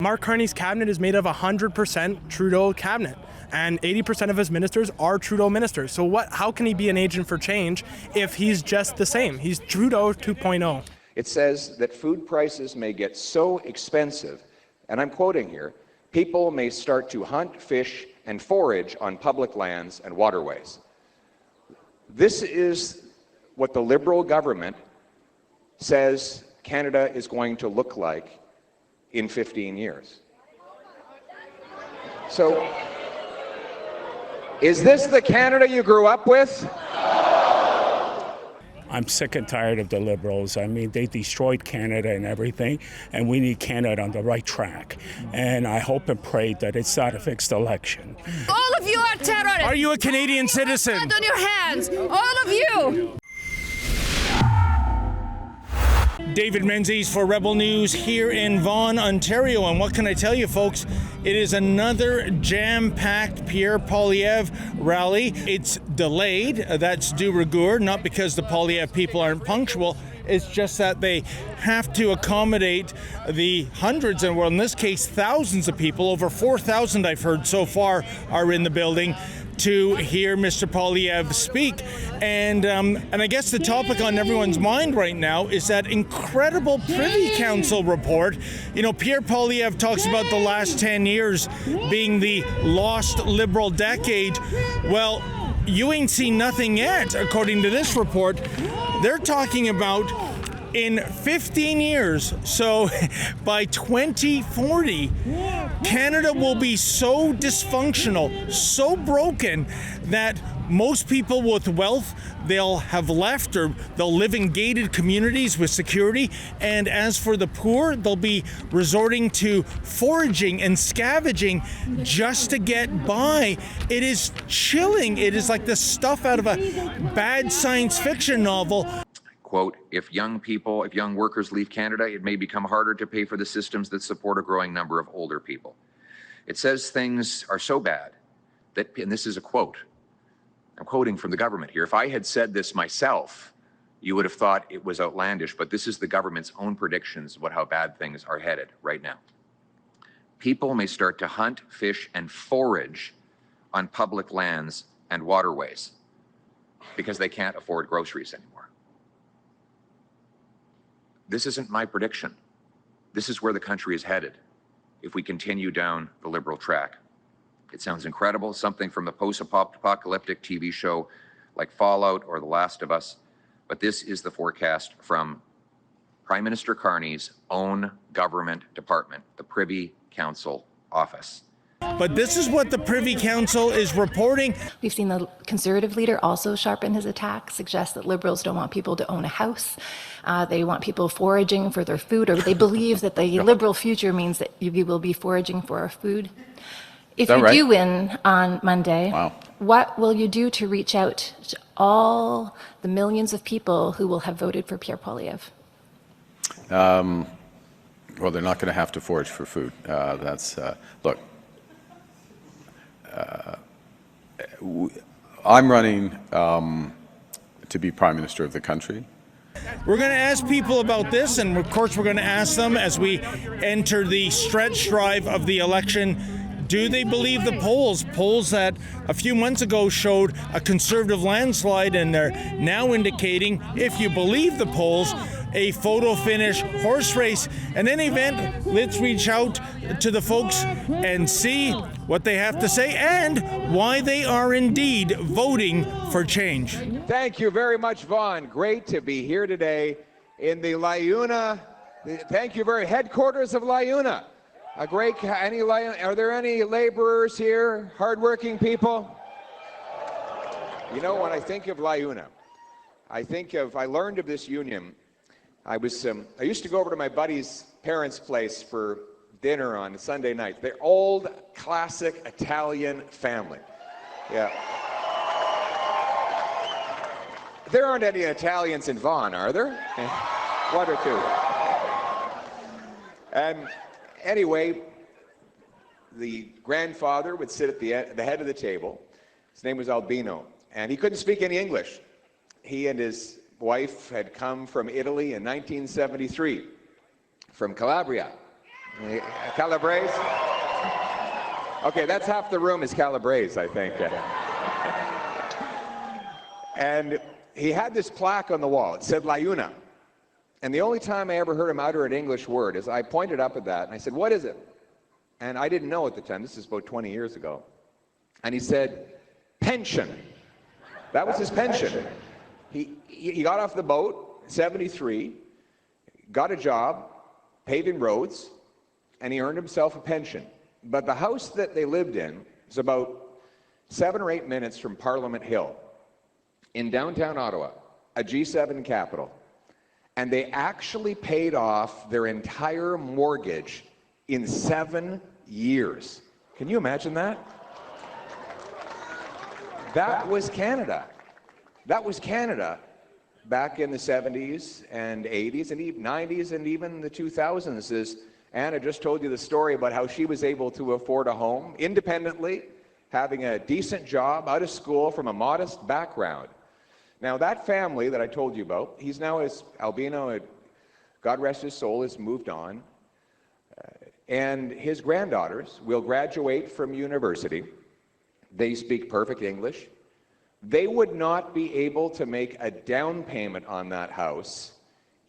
Mark Carney's cabinet is made of 100% Trudeau cabinet, and 80% of his ministers are Trudeau ministers. So how can he be an agent for change if he's just the same? He's Trudeau 2.0. It says that food prices may get so expensive, and I'm quoting here, people may start to hunt, fish, and forage on public lands and waterways. This is what the Liberal government says Canada is going to look like in 15 years. So, is this the Canada you grew up with? I'm sick and tired of the Liberals. I mean, they destroyed Canada and everything, and we need Canada on the right track. And I hope and pray that it's not a fixed election. All of you are terrorists. Are you a Canadian citizen? Blood on your hands, all of you. David Menzies for Rebel News here in Vaughan, Ontario. And what can I tell you, folks? It is another jam-packed Pierre Poilievre rally. It's delayed. That's de rigueur, not because the Poilievre people aren't punctual. It's just that they have to accommodate the hundreds, and well, in this case, thousands of people. Over 4,000 I've heard so far are in the building to hear Mr. Poilievre speak. And I guess the topic on everyone's mind right now is that incredible Privy Council report. You know, Pierre Poilievre talks about the last 10 years being the lost Liberal decade. Well, you ain't seen nothing yet, according to this report. They're talking about in 15 years, so by 2040, Canada will be so dysfunctional, so broken, that most people with wealth, they'll have left, or they'll live in gated communities with security. And as for the poor, they'll be resorting to foraging and scavenging just to get by. It is chilling. It is like the stuff out of a bad science fiction novel. Quote, if young workers leave Canada, it may become harder to pay for the systems that support a growing number of older people. It says things are so bad that, and this is a quote, I'm quoting from the government here. If I had said this myself, you would have thought it was outlandish, but this is the government's own predictions about how bad things are headed right now. People may start to hunt, fish, and forage on public lands and waterways because they can't afford groceries anymore. This isn't my prediction. This is where the country is headed if we continue down the Liberal track. It sounds incredible, something from a post-apocalyptic TV show like Fallout or The Last of Us, but this is the forecast from Prime Minister Carney's own government department, the Privy Council office. But this is what the Privy Council is reporting. We've seen the Conservative leader also sharpen his attack, suggest that Liberals don't want people to own a house. They want people foraging for their food, or they believe that the Liberal future means that you will be foraging for our food. If you do win on Monday, what will you do to reach out to all the millions of people who will have voted for Pierre Poilievre? Well, they're not going to have to forage for food. Look, I'm running to be Prime Minister of the country. We're going to ask people about this, and of course we're going to ask them as we enter the stretch drive of the election. Do they believe the polls? Polls that a few months ago showed a Conservative landslide, and they're now indicating, if you believe the polls, a photo finish horse race. In any event, let's reach out to the folks and see what they have to say and why they are indeed voting for change. Thank you very much, Vaughan. Great to be here today in the LiUNA. Thank you very headquarters of LiUNA. Are there any laborers here, hardworking people? You know, when I think of LiUNA, I learned of this union. I used to go over to my buddy's parents' place for dinner on Sunday night. They're old, classic Italian family. Yeah. There aren't any Italians in Vaughan, are there? One or two. And anyway, the grandfather would sit at the head of the table. His name was Albino, and he couldn't speak any English. He and his wife had come from Italy in 1973, from Calabria. Calabrese? Okay, that's half the room is Calabrese, I think. And he had this plaque on the wall. It said La Una. And the only time I ever heard him utter an English word is I pointed up at that and I said, what is it? And I didn't know at the time. This is about 20 years ago. And he said, pension. That was his pension. He got off the boat, 73, got a job, paving roads, and he earned himself a pension. But the house that they lived in is about 7 or 8 minutes from Parliament Hill in downtown Ottawa, a G7 capital. And they actually paid off their entire mortgage in 7 years. Can you imagine that? That was Canada. That was Canada back in the 70s and 80s and even 90s and even the 2000s. As Anna just told you the story about how she was able to afford a home independently, having a decent job, out of school, from a modest background. Now that family that I told you about, he's now, as Albino, God rest his soul, has moved on. And his granddaughters will graduate from university. They speak perfect English. They would not be able to make a down payment on that house,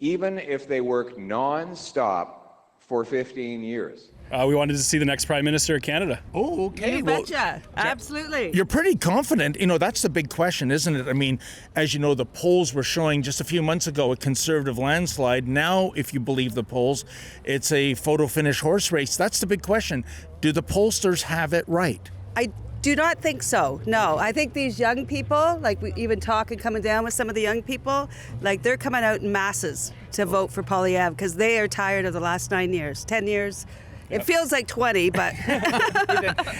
even if they worked non-stop for 15 years. We wanted to see the next Prime Minister of Canada. Oh, okay. You betcha. Absolutely. You're pretty confident. You know, that's the big question, isn't it? I mean, as you know, the polls were showing just a few months ago a Conservative landslide. Now, if you believe the polls, it's a photo finish horse race. That's the big question. Do the pollsters have it right? I do not think so. No, I think these young people, like we even talking coming down with some of the young people, like they're coming out in masses to vote for Poilievre because they are tired of the last 9 years, 10 years. It feels like 20, but...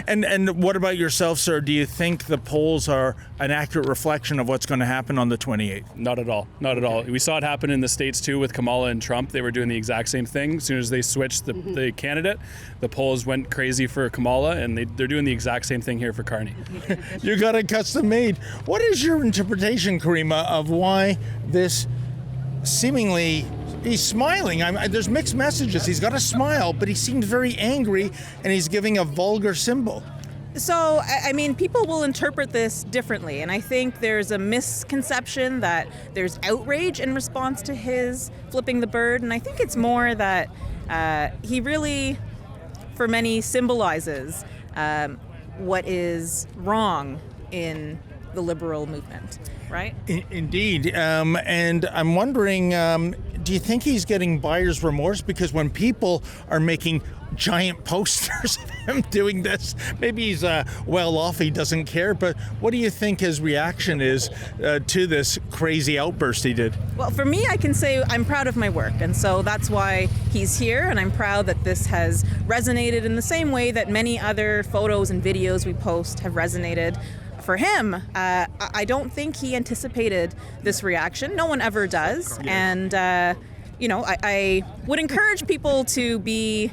And what about yourself, sir? Do you think the polls are an accurate reflection of what's going to happen on the 28th? Not at all. Not at all. We saw it happen in the States, too, with Kamala and Trump. They were doing the exact same thing. As soon as they switched the candidate, the polls went crazy for Kamala, and they're doing the exact same thing here for Carney. You got it custom made. What is your interpretation, Karima, of why this seemingly... He's smiling. There's mixed messages. He's got a smile, but he seems very angry, and he's giving a vulgar symbol. So, I mean, people will interpret this differently, and I think there's a misconception that there's outrage in response to his flipping the bird, and I think it's more that he really, for many, symbolizes what is wrong in the Liberal movement, right? Indeed. And I'm wondering, do you think he's getting buyer's remorse? Because when people are making giant posters of him doing this, maybe he's well off, he doesn't care, but what do you think his reaction is to this crazy outburst he did? Well, for me, I can say I'm proud of my work, and so that's why he's here, and I'm proud that this has resonated in the same way that many other photos and videos we post have resonated. For him, I don't think he anticipated this reaction. No one ever does. And, I would encourage people to be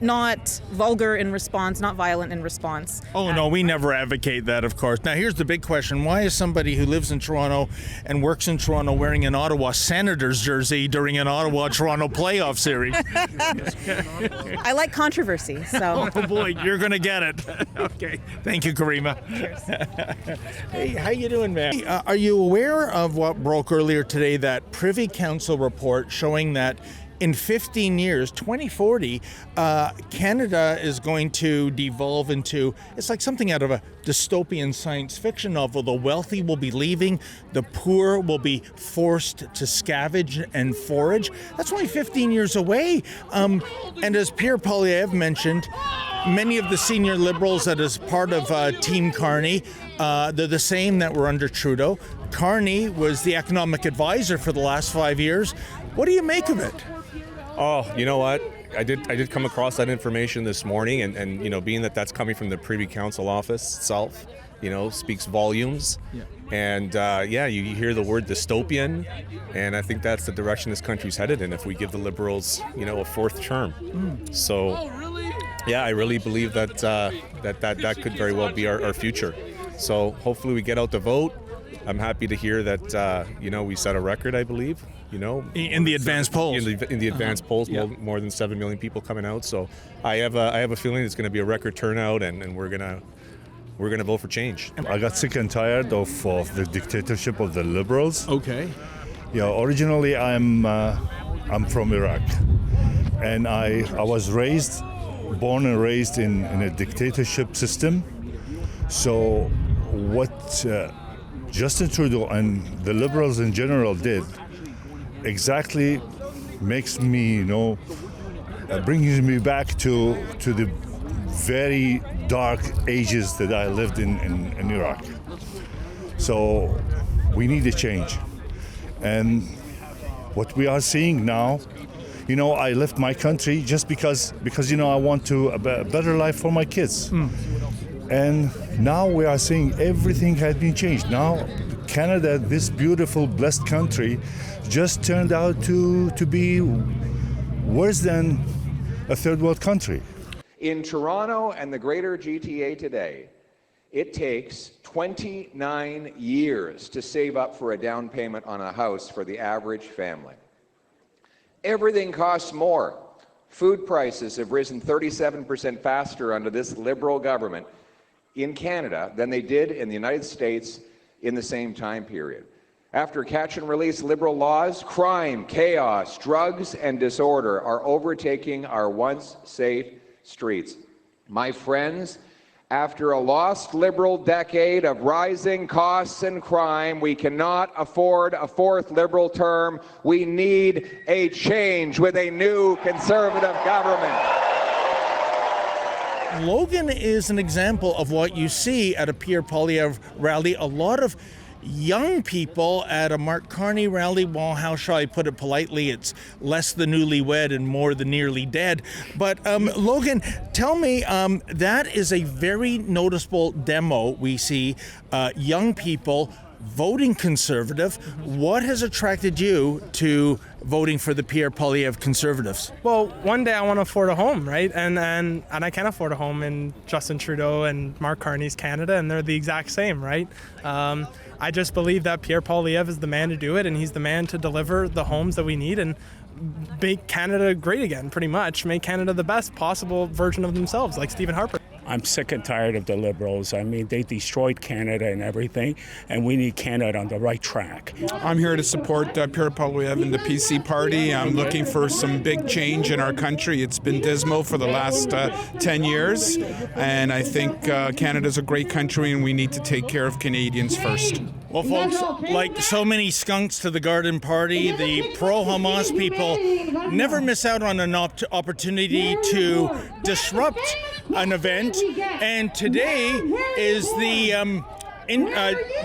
not vulgar in response, not violent in response. Oh, no, we never advocate that, of course. Now, here's the big question. Why is somebody who lives in Toronto and works in Toronto wearing an Ottawa Senators jersey during an Ottawa-Toronto playoff series? I like controversy, so... Oh, boy, you're going to get it. Okay. Thank you, Karima. Cheers. Hey, how you doing, man? Are you aware of what broke earlier today, that Privy Council report showing that in 15 years, 2040, Canada is going to devolve into, it's like something out of a dystopian science fiction novel. The wealthy will be leaving, the poor will be forced to scavenge and forage. That's only 15 years away. And as Pierre Poilievre mentioned, many of the senior Liberals that is part of Team Carney, they're the same that were under Trudeau. Carney was the economic advisor for the last 5 years. What do you make of it? Oh, you know what? I did come across that information this morning, and you know, being that that's coming from the Privy Council office itself, you know, speaks volumes. Yeah. And you hear the word dystopian, and I think that's the direction this country's headed in if we give the Liberals, you know, a fourth term. So, yeah, I really believe that that could very well be our future. So hopefully we get out the vote. I'm happy to hear that we set a record, I believe. In the advanced polls. In the advanced polls, more than 7 million people coming out. So I have a feeling it's going to be a record turnout, and we're gonna vote for change. I got sick and tired of the dictatorship of the liberals. Okay. Originally I'm from Iraq, and I was born and raised in a dictatorship system. So what Justin Trudeau and the liberals in general did exactly makes me, brings me back to the very dark ages that I lived in Iraq. So we need a change. And what we are seeing now, I left my country just because I want a better life for my kids. And now we are seeing everything has been changed. Now Canada, this beautiful, blessed country, just turned out to be worse than a third world country. In Toronto and the greater GTA today, it takes 29 years to save up for a down payment on a house for the average family. Everything costs more. Food prices have risen 37% faster under this Liberal government in Canada than they did in the United States in the same time period. After catch and release Liberal laws, crime, chaos, drugs, and disorder are overtaking our once safe streets. My friends, after a lost Liberal decade of rising costs and crime, we cannot afford a fourth Liberal term. We need a change with a new Conservative government. Logan is an example of what you see at a Pierre Poilievre rally. A lot of young people at a Mark Carney rally. Well, how shall I put it politely? It's less the newlywed and more the nearly dead. But Logan, tell me, that is a very noticeable demo. We see young people voting Conservative. What has attracted you to voting for the Pierre Poilievre Conservatives? Well, one day I want to afford a home, right? And I can afford a home in Justin Trudeau and Mark Carney's Canada, and they're the exact same, right? I just believe that Pierre Poilievre is the man to do it, and he's the man to deliver the homes that we need and make Canada great again, pretty much. Make Canada the best possible version of themselves, like Stephen Harper. I'm sick and tired of the Liberals. I mean, they destroyed Canada and everything, and we need Canada on the right track. I'm here to support Pierre Poilievre and the PC party. I'm looking for some big change in our country. It's been dismal for the last 10 years, and I think Canada's a great country, and we need to take care of Canadians first. Well, folks, like so many skunks to the Garden Party, the pro-Hamas people never miss out on an opportunity to disrupt an event. And today is the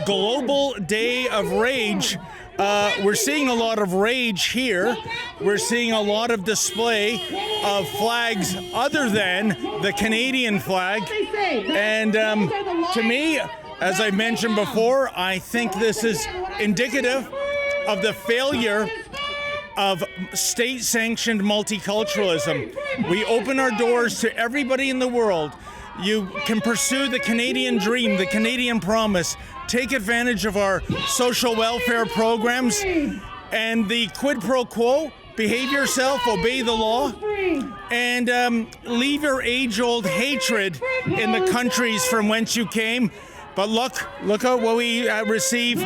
Global Day of Rage. We're seeing a lot of rage here. We're seeing a lot of display of flags other than the Canadian flag. And to me, as I mentioned before, I think this is indicative of the failure of state-sanctioned multiculturalism. We open our doors to everybody in the world. You can pursue the Canadian dream, the Canadian promise, take advantage of our social welfare programs, and the quid pro quo, behave yourself, obey the law, and leave your age-old hatred in the countries from whence you came. But look at what we receive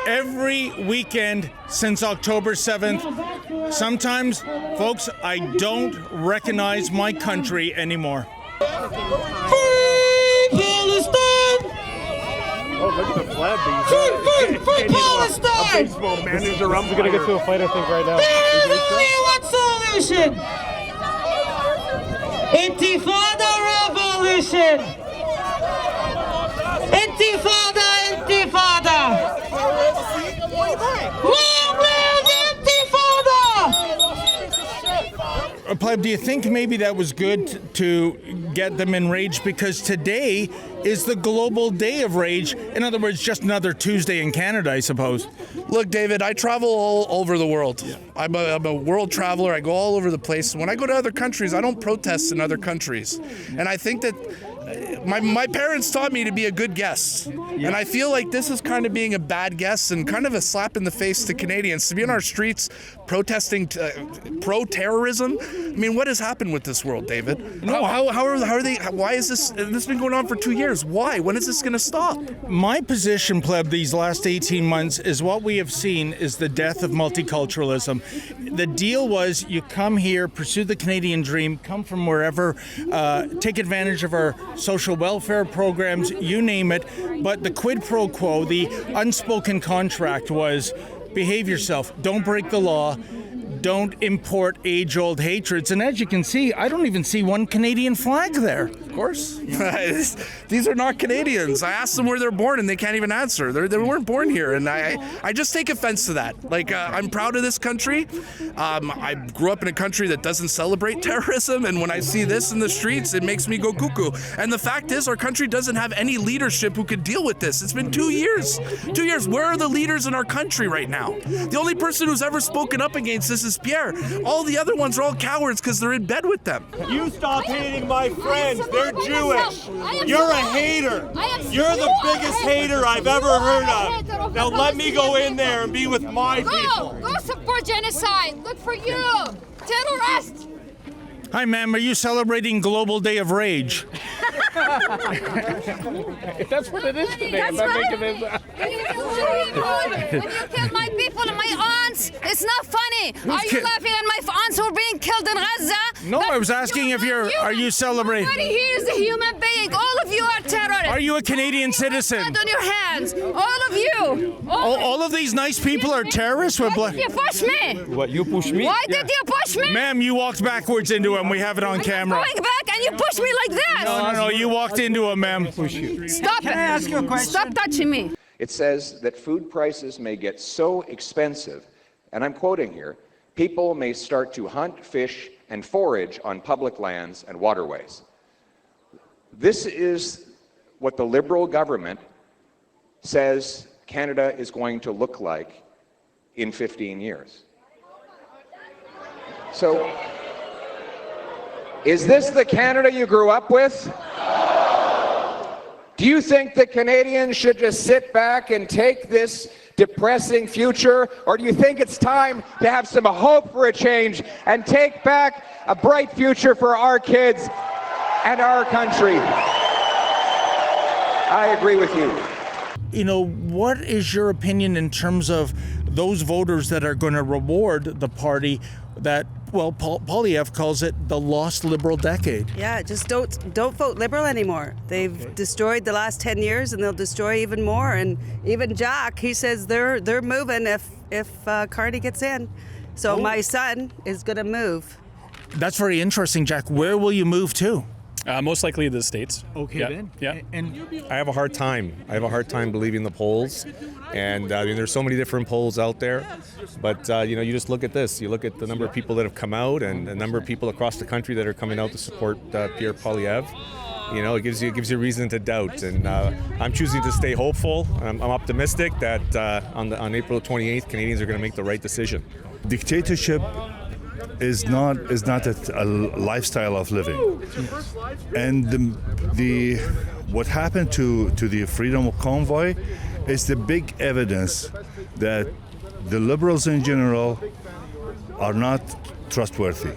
every weekend since October 7th. Sometimes, folks, I don't recognize my country anymore. Free Palestine! Oh, look at the flag. Free Palestine! A baseball manager. I'm going to get to a fight, I think, right now. There is only one solution! Intifada revolution! Intifada, Intifada! Long live Intifada! Pleb, do you think maybe that was good to get them enraged? Because today is the Global Day of Rage. In other words, just another Tuesday in Canada, I suppose. Look, David, I travel all over the world. Yeah. I'm a world traveler. I go all over the place. When I go to other countries, I don't protest in other countries. And I think that my parents taught me to be a good guest. And I feel like this is kind of being a bad guest and kind of a slap in the face to Canadians. To be on our streets protesting pro-terrorism. I mean, what has happened with this world, David? No, how are they? Why is this been going on for 2 years? Why? When is this going to stop? My position, pleb, these last 18 months is what we have seen is the death of multiculturalism. The deal was you come here, pursue the Canadian dream, come from wherever, take advantage of our social welfare programs, you name it. But the quid pro quo, the unspoken contract was behave yourself, don't break the law, don't import age-old hatreds. And as you can see, I don't even see one Canadian flag there. Of course. These are not Canadians. I asked them where they're born and they can't even answer. They weren't born here. And I just take offense to that. Like, I'm proud of this country. I grew up in a country that doesn't celebrate terrorism. And when I see this in the streets, it makes me go cuckoo. And the fact is, our country doesn't have any leadership who could deal with this. It's been 2 years. 2 years. Where are the leaders in our country right now? The only person who's ever spoken up against this is Pierre. All the other ones are all cowards because they're in bed with them. You stop hating my friends. They're Jewish. You're a hater. You're the biggest hater I've ever heard of. Now let me go in there and be with my people. Go support genocide. Look for you. Terrorists. Hi, ma'am. Are you celebrating Global Day of Rage? That's what it is today. That's right. When you kill my people and my aunts, it's not funny. Are you laughing at my aunts who are being killed in Gaza? No, I was asking if are you celebrating? Everybody here is a human being. All of you are terrorists. Are you a Canadian citizen? Hand on your hands. All of you. All of these nice people are terrorists? Why did you push me? What, you push me? Why did you push me? Ma'am, you walked backwards into him. We have it on camera. Going back and you pushed me like that. No, you walked into him, ma'am. Stop. Can I ask you a question? Stop touching me. It says that food prices may get so expensive, and I'm quoting here, people may start to hunt, fish, and forage on public lands and waterways. This is what the Liberal government says Canada is going to look like in 15 years. So, is this the Canada you grew up with? Do you think that Canadians should just sit back and take this depressing future? Or do you think it's time to have some hope for a change and take back a bright future for our kids and our country? I agree with you. You know, what is your opinion in terms of those voters that are going to reward the party that, well, Poilievre calls it the lost Liberal decade? Yeah, just don't vote Liberal anymore. They've destroyed the last 10 years, and they'll destroy even more. And even Jack, he says they're moving if Carney gets in. So my son is going to move. That's very interesting, Jack. Where will you move to? Most likely the States. Okay, yeah. then. Yeah. And I have a hard time. Believing the polls. And I mean, there's so many different polls out there. But, you just look at this. You look at the number of people that have come out and the number of people across the country that are coming out to support Pierre Poilievre. It gives you reason to doubt. And I'm choosing to stay hopeful. I'm optimistic that on April 28th, Canadians are going to make the right decision. Dictatorship is not a lifestyle of living, and the what happened to the Freedom Convoy is the big evidence that the Liberals in general are not trustworthy.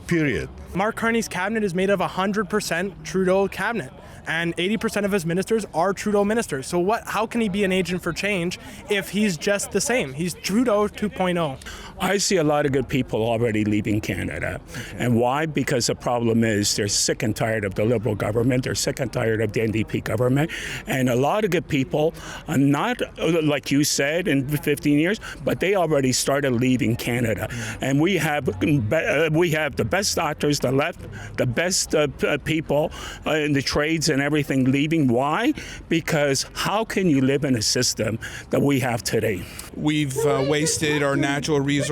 Period. Mark Carney's cabinet is made of 100% Trudeau cabinet, and 80% of his ministers are Trudeau ministers. So how can he be an agent for change if he's just the same? He's Trudeau 2.0. I see a lot of good people already leaving Canada. And why? Because the problem is they're sick and tired of the Liberal government. They're sick and tired of the NDP government. And a lot of good people are not, like you said, in 15 years, but they already started leaving Canada. And we have the best doctors, the best people in the trades and everything leaving. Why? Because how can you live in a system that we have today? We've wasted our natural resources,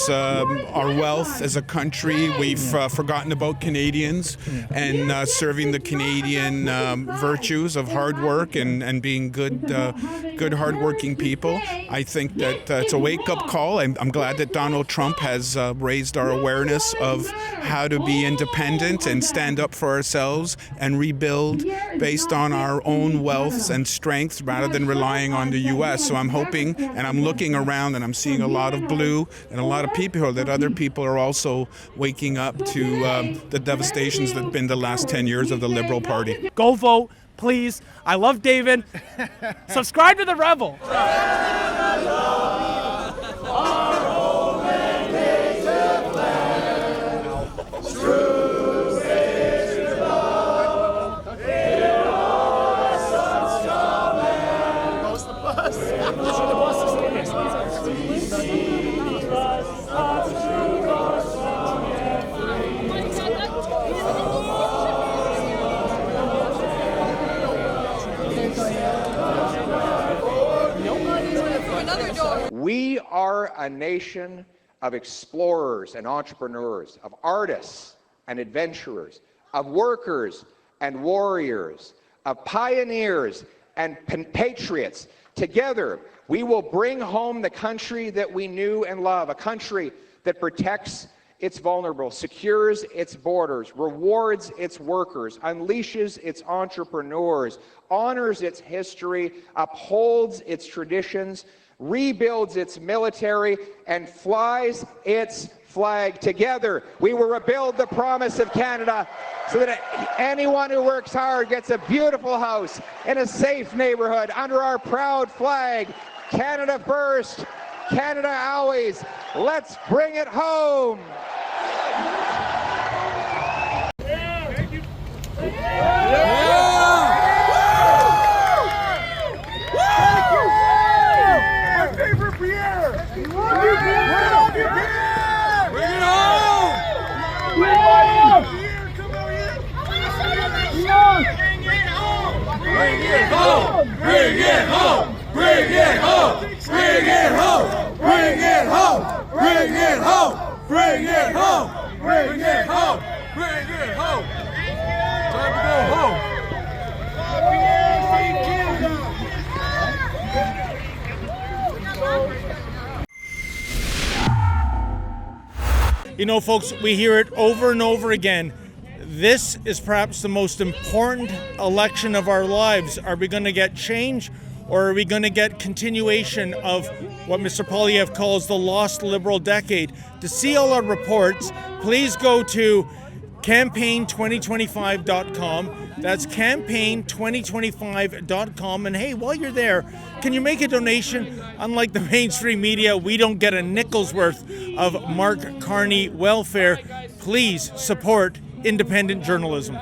our wealth as a country. We've forgotten about Canadians and serving the Canadian virtues of hard work and being good, hardworking people. I think that it's a wake-up call. I'm glad that Donald Trump has raised our awareness of how to be independent and stand up for ourselves and rebuild based on our own wealths and strengths rather than relying on the U.S. So I'm hoping, and I'm looking around and I'm seeing a lot of blue and a lot of people, that other people are also waking up to the devastations that have been the last 10 years of the Liberal Party. Go vote, please. I love David. Subscribe to the Rebel. We are a nation of explorers and entrepreneurs, of artists and adventurers, of workers and warriors, of pioneers and patriots. Together, we will bring home the country that we knew and love, a country that protects its vulnerable, secures its borders, rewards its workers, unleashes its entrepreneurs, honors its history, upholds its traditions, rebuilds its military, and flies its flag. Together, we will rebuild the promise of Canada so that anyone who works hard gets a beautiful house in a safe neighborhood under our proud flag. Canada first, Canada always. Let's bring it home. You know, folks, we hear it over and over again. This is perhaps the most important election of our lives. Are we going to get change, or are we going to get continuation of what Mr. Poilievre calls the lost Liberal decade? To see all our reports, please go to campaign2025.com. That's campaign2025.com. And hey, while you're there, can you make a donation? Unlike the mainstream media, we don't get a nickel's worth of Mark Carney welfare. Please support independent journalism.